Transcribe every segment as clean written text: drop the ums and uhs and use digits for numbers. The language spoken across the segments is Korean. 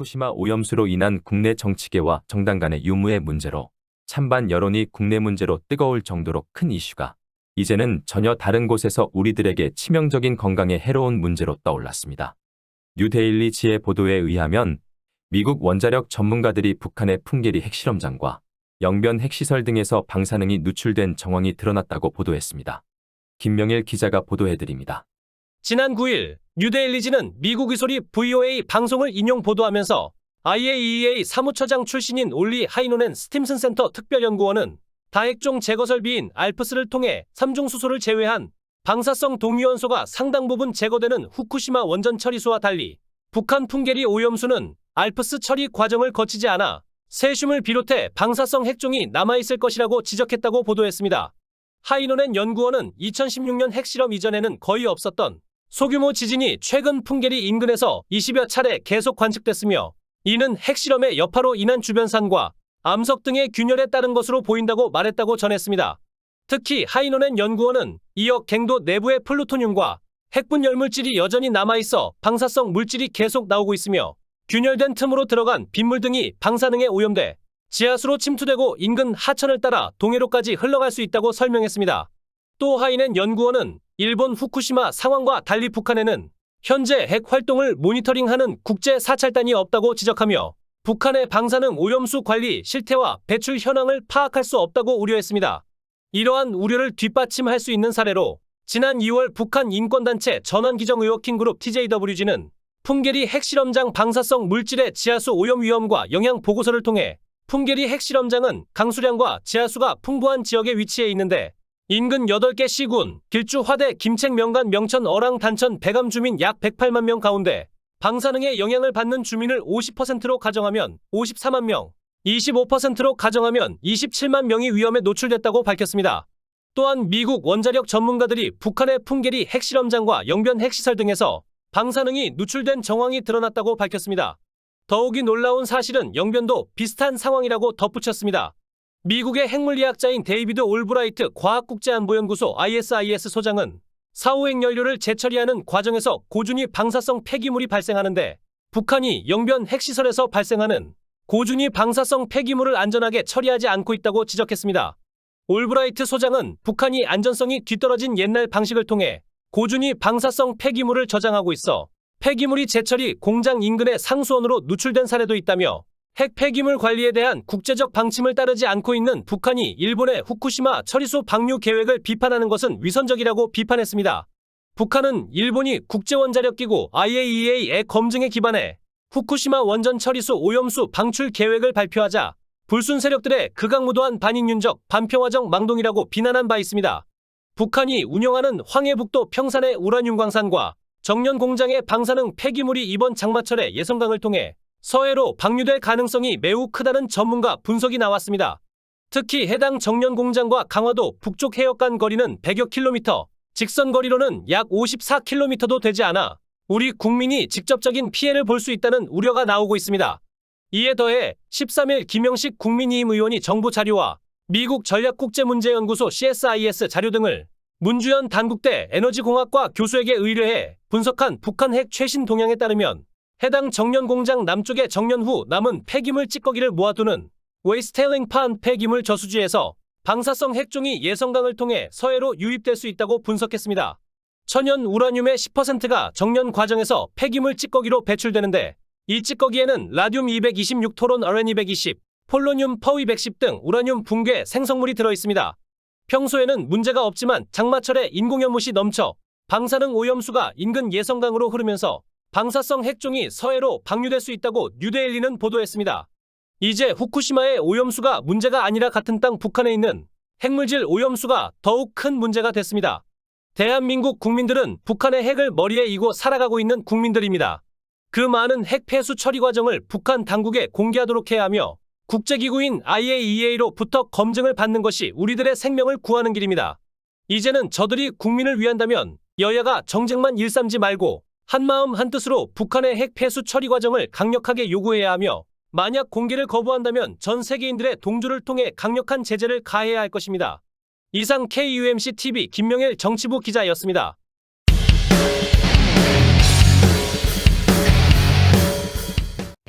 후쿠시마 오염수로 인한 국내 정치계와 정당 간의 유무의 문제로 찬반 여론이 국내 문제로 뜨거울 정도로 큰 이슈가 이제는 전혀 다른 곳에서 우리들에게 치명적인 건강에 해로운 문제로 떠올랐습니다. 뉴데일리 지의 보도에 의하면 미국 원자력 전문가들이 북한의 풍계리 핵실험장과 영변 핵시설 등에서 방사능이 누출된 정황이 드러났다고 보도했습니다. 김명일 기자가 보도해드립니다. 지난 9일 뉴데일리지는 미국 의소리 VOA 방송을 인용 보도하면서 IAEA 사무처장 출신인 올리 하이노넨 스팀슨 센터 특별연구원은 다핵종 제거 설비인 알프스를 통해 3중 수소를 제외한 방사성 동위원소가 상당 부분 제거되는 후쿠시마 원전 처리수와 달리 북한 풍계리 오염수는 알프스 처리 과정을 거치지 않아 세슘을 비롯해 방사성 핵종이 남아있을 것이라고 지적했다고 보도했습니다. 하이노넨 연구원은 2016년 핵실험 이전에는 거의 없었던 소규모 지진이 최근 풍계리 인근에서 20여 차례 계속 관측됐으며 이는 핵실험의 여파로 인한 주변산과 암석 등의 균열에 따른 것으로 보인다고 말했다고 전했습니다. 특히 하이노넨 연구원은 이어 갱도 내부의 플루토늄과 핵분 열물질이 여전히 남아있어 방사성 물질이 계속 나오고 있으며 균열된 틈으로 들어간 빗물 등이 방사능에 오염돼 지하수로 침투되고 인근 하천을 따라 동해로까지 흘러갈 수 있다고 설명했습니다. 또 하이넨 연구원은 일본 후쿠시마 상황과 달리 북한에는 현재 핵 활동을 모니터링하는 국제 사찰단이 없다고 지적하며 북한의 방사능 오염수 관리 실태와 배출 현황을 파악할 수 없다고 우려했습니다. 이러한 우려를 뒷받침할 수 있는 사례로 지난 2월 북한 인권단체 전환기정의혹 킹그룹 TJWG는 풍계리 핵실험장 방사성 물질의 지하수 오염 위험과 영향 보고서를 통해 풍계리 핵실험장은 강수량과 지하수가 풍부한 지역에 위치해 있는데 인근 8개 시군, 길주, 화대, 김책, 명간, 명천, 어랑, 단천, 배감 주민 약 108만 명 가운데 방사능의 영향을 받는 주민을 50%로 가정하면 54만 명, 25%로 가정하면 27만 명이 위험에 노출됐다고 밝혔습니다. 또한 미국 원자력 전문가들이 북한의 풍계리 핵실험장과 영변 핵시설 등에서 방사능이 누출된 정황이 드러났다고 밝혔습니다. 더욱이 놀라운 사실은 영변도 비슷한 상황이라고 덧붙였습니다. 미국의 핵물리학자인 데이비드 올브라이트 과학국제안보연구소 ISIS 소장은 사호핵 연료를 재처리하는 과정에서 고준위 방사성 폐기물이 발생하는데 북한이 영변 핵시설에서 발생하는 고준위 방사성 폐기물을 안전하게 처리하지 않고 있다고 지적했습니다. 올브라이트 소장은 북한이 안전성이 뒤떨어진 옛날 방식을 통해 고준위 방사성 폐기물을 저장하고 있어 폐기물이 재처리 공장 인근의 상수원으로 누출된 사례도 있다며 핵 폐기물 관리에 대한 국제적 방침을 따르지 않고 있는 북한이 일본의 후쿠시마 처리수 방류 계획을 비판하는 것은 위선적이라고 비판했습니다. 북한은 일본이 국제원자력기구 IAEA의 검증에 기반해 후쿠시마 원전 처리수 오염수 방출 계획을 발표하자 불순 세력들의 극악무도한 반인륜적 반평화적 망동이라고 비난한 바 있습니다. 북한이 운영하는 황해북도 평산의 우라늄 광산과 정년 공장의 방사능 폐기물이 이번 장마철에 예성강을 통해 서해로 방류될 가능성이 매우 크다는 전문가 분석이 나왔습니다. 특히 해당 정년 공장과 강화도 북쪽 해역 간 거리는 100여 킬로미터, 직선 거리로는 약 54킬로미터도 되지 않아 우리 국민이 직접적인 피해를 볼 수 있다는 우려가 나오고 있습니다. 이에 더해 13일 김영식 국민의힘 의원이 정부 자료와 미국 전략국제문제연구소 CSIS 자료 등을 문주연 단국대 에너지공학과 교수에게 의뢰해 분석한 북한 핵 최신 동향에 따르면 해당 정년 공장 남쪽의 정년 후 남은 폐기물 찌꺼기를 모아두는 웨이스테일링판 폐기물 저수지에서 방사성 핵종이 예성강을 통해 서해로 유입될 수 있다고 분석했습니다. 천연 우라늄의 10%가 정년 과정에서 폐기물 찌꺼기로 배출되는데 이 찌꺼기에는 라듐 226 토론 어렌 220, 폴로늄 퍼 210 등 우라늄 붕괴 생성물이 들어있습니다. 평소에는 문제가 없지만 장마철에 인공연못이 넘쳐 방사능 오염수가 인근 예성강으로 흐르면서 방사성 핵종이 서해로 방류될 수 있다고 뉴데일리는 보도했습니다. 이제 후쿠시마의 오염수가 문제가 아니라 같은 땅 북한에 있는 핵물질 오염수가 더욱 큰 문제가 됐습니다. 대한민국 국민들은 북한의 핵을 머리에 이고 살아가고 있는 국민들입니다. 그 많은 핵 폐수 처리 과정을 북한 당국에 공개하도록 해야 하며 국제기구인 IAEA로부터 검증을 받는 것이 우리들의 생명을 구하는 길입니다. 이제는 저들이 국민을 위한다면 여야가 정쟁만 일삼지 말고 한마음 한뜻으로 북한의 핵 폐수 처리 과정을 강력하게 요구해야 하며 만약 공개를 거부한다면 전 세계인들의 동조를 통해 강력한 제재를 가해야 할 것입니다. 이상 KUMC-TV 김명일 정치부 기자였습니다.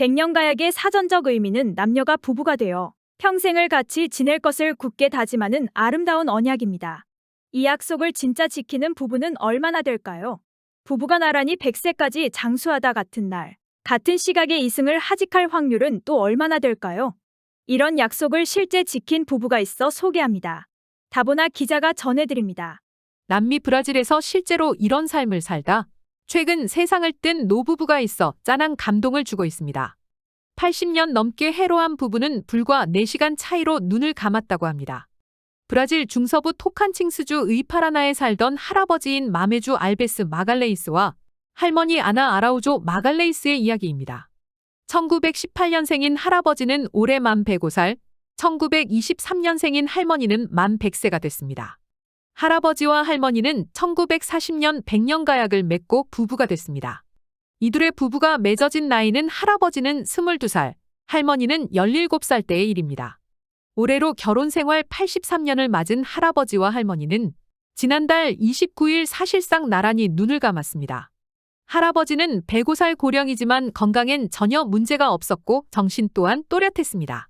백년가약의 사전적 의미는 남녀가 부부가 되어 평생을 같이 지낼 것을 굳게 다짐하는 아름다운 언약입니다. 이 약속을 진짜 지키는 부부는 얼마나 될까요? 부부가 나란히 100세까지 장수하다 같은 날, 같은 시각에 이승을 하직할 확률은 또 얼마나 될까요? 이런 약속을 실제 지킨 부부가 있어 소개합니다. 다보나 기자가 전해드립니다. 남미 브라질에서 실제로 이런 삶을 살다 최근 세상을 뜬 노부부가 있어 짠한 감동을 주고 있습니다. 80년 넘게 해로한 부부는 불과 4시간 차이로 눈을 감았다고 합니다. 브라질 중서부 토칸칭스주 의파라나에 살던 할아버지인 마메주 알베스 마갈레이스와 할머니 아나 아라우조 마갈레이스의 이야기입니다. 1918년생인 할아버지는 올해 만 105살, 1923년생인 할머니는 만 100세가 됐습니다. 할아버지와 할머니는 1940년 백년가약을 맺고 부부가 됐습니다. 이들의 부부가 맺어진 나이는 할아버지는 22살, 할머니는 17살 때의 일입니다. 올해로 결혼 생활 83년을 맞은 할아버지와 할머니는 지난달 29일 사실상 나란히 눈을 감았습니다. 할아버지는 105살 고령이지만 건강엔 전혀 문제가 없었고 정신 또한 또렷했습니다.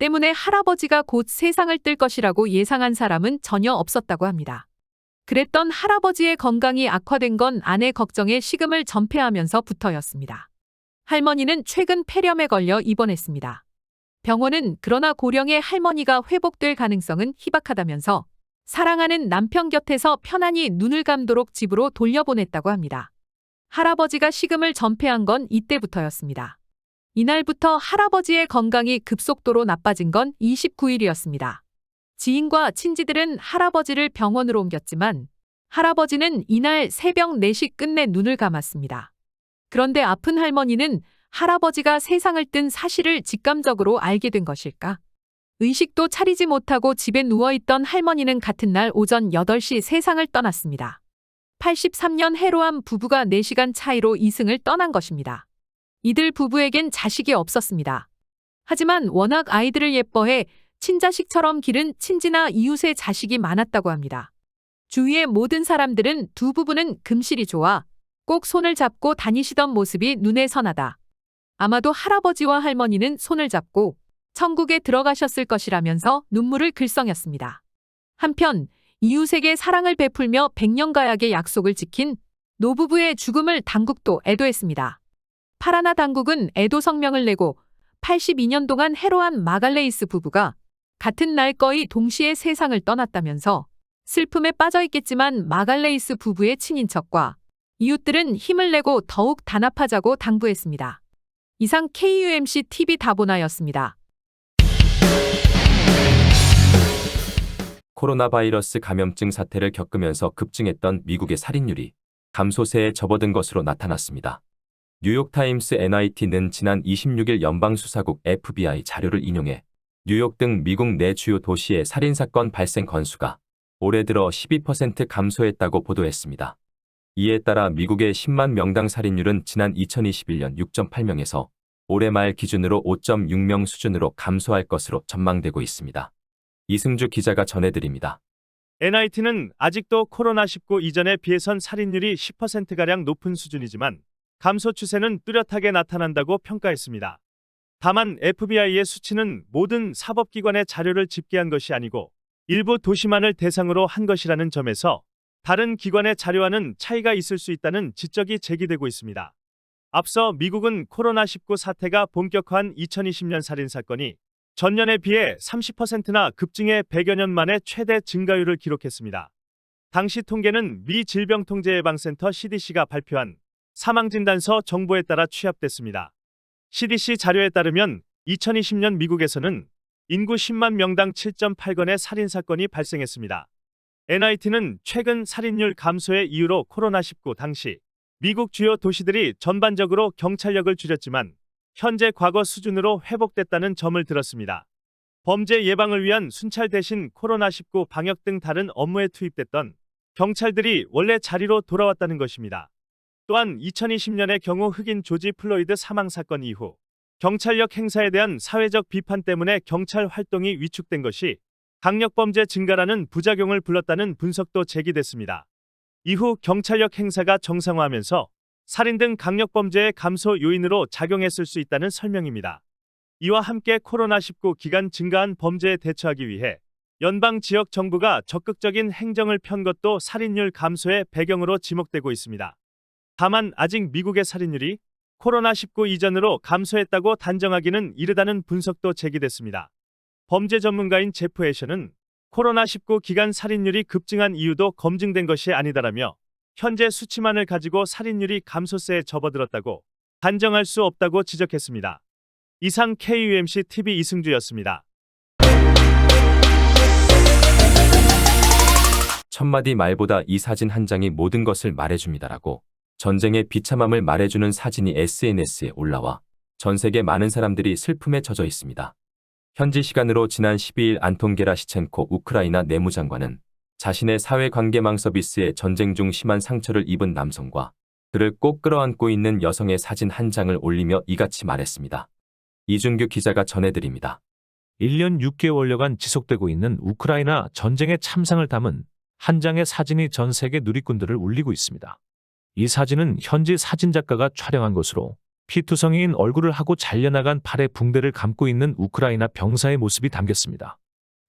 때문에 할아버지가 곧 세상을 뜰 것이라고 예상한 사람은 전혀 없었다고 합니다. 그랬던 할아버지의 건강이 악화된 건 아내 걱정에 식음을 전폐하면서부터였습니다. 할머니는 최근 폐렴에 걸려 입원했습니다. 병원은 그러나 고령의 할머니가 회복될 가능성은 희박하다면서 사랑하는 남편 곁에서 편안히 눈을 감도록 집으로 돌려보냈다고 합니다. 할아버지가 식음을 전폐한 건 이때부터였습니다. 이날부터 할아버지의 건강이 급속도로 나빠진 건 29일이었습니다. 지인과 친지들은 할아버지를 병원으로 옮겼지만 할아버지는 이날 새벽 4시 끝내 눈을 감았습니다. 그런데 아픈 할머니는 할아버지가 세상을 뜬 사실을 직감적으로 알게 된 것일까? 의식도 차리지 못하고 집에 누워있던 할머니는 같은 날 오전 8시 세상을 떠났습니다. 83년 해로한 부부가 4시간 차이로 이승을 떠난 것입니다. 이들 부부에겐 자식이 없었습니다. 하지만 워낙 아이들을 예뻐해 친자식처럼 기른 친지나 이웃의 자식이 많았다고 합니다. 주위의 모든 사람들은 두 부부는 금실이 좋아 꼭 손을 잡고 다니시던 모습이 눈에 선하다. 아마도 할아버지와 할머니는 손을 잡고 천국에 들어가셨을 것이라면서 눈물을 글썽였습니다. 한편 이웃에게 사랑을 베풀며 백년가약의 약속을 지킨 노부부의 죽음을 당국도 애도했습니다. 파라나 당국은 애도 성명을 내고 82년 동안 해로한 마갈레이스 부부가 같은 날 거의 동시에 세상을 떠났다면서 슬픔에 빠져있겠지만 마갈레이스 부부의 친인척과 이웃들은 힘을 내고 더욱 단합하자고 당부했습니다. 이상 KUMC TV 다보나였습니다. 코로나 바이러스 감염증 사태를 겪으면서 급증했던 미국의 살인율이 감소세에 접어든 것으로 나타났습니다. 뉴욕타임스 NYT는 지난 26일 연방수사국 FBI 자료를 인용해 뉴욕 등 미국 내 주요 도시의 살인사건 발생 건수가 올해 들어 12% 감소했다고 보도했습니다. 이에 따라 미국의 10만 명당 살인율은 지난 2021년 6.8명에서 올해 말 기준으로 5.6명 수준으로 감소할 것으로 전망되고 있습니다. 이승주 기자가 전해드립니다. NIT는 아직도 코로나19 이전에 비해선 살인율이 10%가량 높은 수준이지만 감소 추세는 뚜렷하게 나타난다고 평가했습니다. 다만 FBI의 수치는 모든 사법기관의 자료를 집계한 것이 아니고 일부 도시만을 대상으로 한 것이라는 점에서 다른 기관의 자료와는 차이가 있을 수 있다는 지적이 제기되고 있습니다. 앞서 미국은 코로나19 사태가 본격화한 2020년 살인사건이 전년에 비해 30%나 급증해 100여 년 만에 최대 증가율을 기록했습니다. 당시 통계는 미 질병통제예방센터 CDC가 발표한 사망진단서 정보에 따라 취합됐습니다. CDC 자료에 따르면 2020년 미국에서는 인구 10만 명당 7.8건의 살인사건이 발생했습니다. NIT는 최근 살인율 감소의 이유로 코로나19 당시 미국 주요 도시들이 전반적으로 경찰력을 줄였지만 현재 과거 수준으로 회복됐다는 점을 들었습니다. 범죄 예방을 위한 순찰 대신 코로나19 방역 등 다른 업무에 투입됐던 경찰들이 원래 자리로 돌아왔다는 것입니다. 또한 2020년의 경우 흑인 조지 플로이드 사망 사건 이후 경찰력 행사에 대한 사회적 비판 때문에 경찰 활동이 위축된 것이 강력범죄 증가라는 부작용을 불렀다는 분석도 제기됐습니다. 이후 경찰력 행사가 정상화하면서 살인 등 강력범죄의 감소 요인으로 작용했을 수 있다는 설명입니다. 이와 함께 코로나19 기간 증가한 범죄에 대처하기 위해 연방 지역 정부가 적극적인 행정을 편 것도 살인율 감소의 배경으로 지목되고 있습니다. 다만 아직 미국의 살인율이 코로나19 이전으로 감소했다고 단정하기는 이르다는 분석도 제기됐습니다. 범죄 전문가인 제프 애셔는 코로나19 기간 살인율이 급증한 이유도 검증된 것이 아니다라며 현재 수치만을 가지고 살인율이 감소세에 접어들었다고 단정할 수 없다고 지적했습니다. 이상 KUMC TV 이승주였습니다. 천마디 말보다 이 사진 한 장이 모든 것을 말해줍니다라고 전쟁의 비참함을 말해주는 사진이 SNS에 올라와 전 세계 많은 사람들이 슬픔에 젖어 있습니다. 현지 시간으로 지난 12일 안톤 게라시첸코 우크라이나 내무장관은 자신의 사회관계망 서비스에 전쟁 중 심한 상처를 입은 남성과 그를 꼭 끌어안고 있는 여성의 사진 한 장을 올리며 이같이 말했습니다. 이준규 기자가 전해드립니다. 1년 6개월여간 지속되고 있는 우크라이나 전쟁의 참상을 담은 한 장의 사진이 전 세계 누리꾼들을 울리고 있습니다. 이 사진은 현지 사진작가가 촬영한 것으로 피투성이인 얼굴을 하고 잘려나간 팔에 붕대를 감고 있는 우크라이나 병사의 모습이 담겼습니다.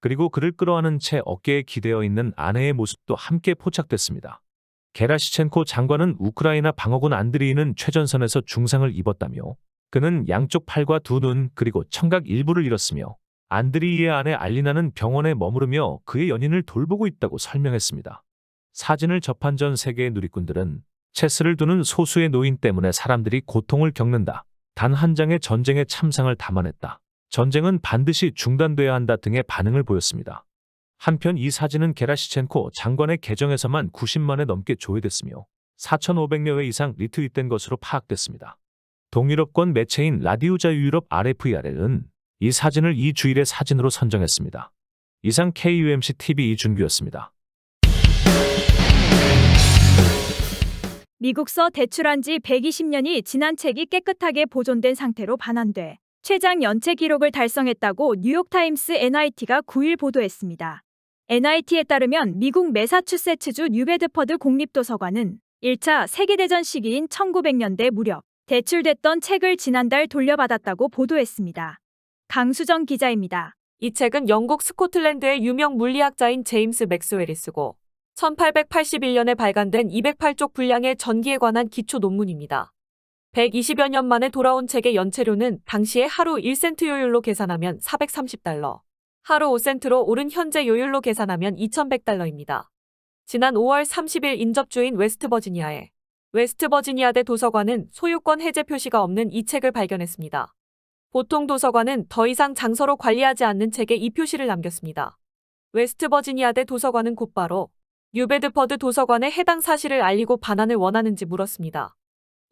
그리고 그를 끌어안은 채 어깨에 기대어 있는 아내의 모습도 함께 포착됐습니다. 게라시첸코 장관은 우크라이나 방어군 안드리이는 최전선에서 중상을 입었다며 그는 양쪽 팔과 두 눈 그리고 청각 일부를 잃었으며 안드리이의 아내 알리나는 병원에 머무르며 그의 연인을 돌보고 있다고 설명했습니다. 사진을 접한 전 세계의 누리꾼들은 체스를 두는 소수의 노인 때문에 사람들이 고통을 겪는다. 단 한 장의 전쟁의 참상을 담아냈다. 전쟁은 반드시 중단돼야 한다 등의 반응을 보였습니다. 한편 이 사진은 게라시첸코 장관의 계정에서만 90만회 넘게 조회됐으며 4,500여 회 이상 리트윗된 것으로 파악됐습니다. 동유럽권 매체인 라디오 자유유럽 RFER은 이 사진을 이 주일의 사진으로 선정했습니다. 이상 KUMC TV 이준규였습니다. 미국서 대출한 지 120년이 지난 책이 깨끗하게 보존된 상태로 반환돼 최장 연체 기록을 달성했다고 뉴욕타임스 NIT가 9일 보도했습니다. NIT에 따르면 미국 매사추세츠주 뉴베드퍼드 공립도서관은 1차 세계대전 시기인 1900년대 무렵 대출됐던 책을 지난달 돌려받았다고 보도했습니다. 강수정 기자입니다. 이 책은 영국 스코틀랜드의 유명 물리학자인 제임스 맥스웰이 쓰고 1881년에 발간된 208쪽 분량의 전기에 관한 기초 논문입니다. 120여 년 만에 돌아온 책의 연체료는 당시에 하루 1센트 요율로 계산하면 $430, 하루 5센트로 오른 현재 요율로 계산하면 $2100입니다. 지난 5월 30일 인접주인 웨스트버지니아의 웨스트버지니아대 도서관은 소유권 해제 표시가 없는 이 책을 발견했습니다. 보통 도서관은 더 이상 장서로 관리하지 않는 책에 이 표시를 남겼습니다. 웨스트버지니아대 도서관은 곧바로 뉴베드퍼드 도서관에 해당 사실을 알리고 반환을 원하는지 물었습니다.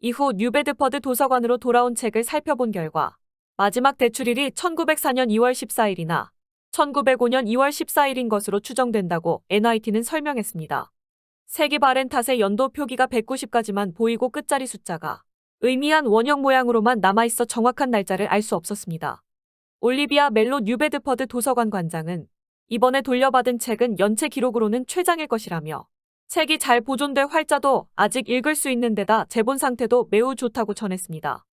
이후 뉴베드퍼드 도서관으로 돌아온 책을 살펴본 결과 마지막 대출일이 1904년 2월 14일이나 1905년 2월 14일인 것으로 추정된다고 NIT는 설명했습니다. 색이 바랜 탓에 연도 표기가 190까지만 보이고 끝자리 숫자가 의미한 원형 모양으로만 남아있어 정확한 날짜를 알 수 없었습니다. 올리비아 멜로 뉴베드퍼드 도서관 관장은 이번에 돌려받은 책은 연체 기록으로는 최장일 것이라며 책이 잘 보존돼 활자도 아직 읽을 수 있는 데다 재본 상태도 매우 좋다고 전했습니다.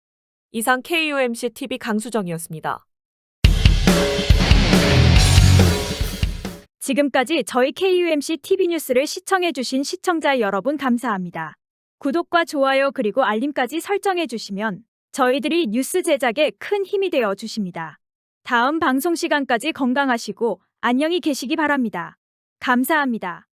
이상 KUMC TV 강수정이었습니다. 지금까지 저희 KUMC TV 뉴스를 시청해주신 시청자 여러분 감사합니다. 구독과 좋아요 그리고 알림까지 설정해주시면 저희들이 뉴스 제작에 큰 힘이 되어 주십니다. 다음 방송 시간까지 건강하시고 안녕히 계시기 바랍니다. 감사합니다.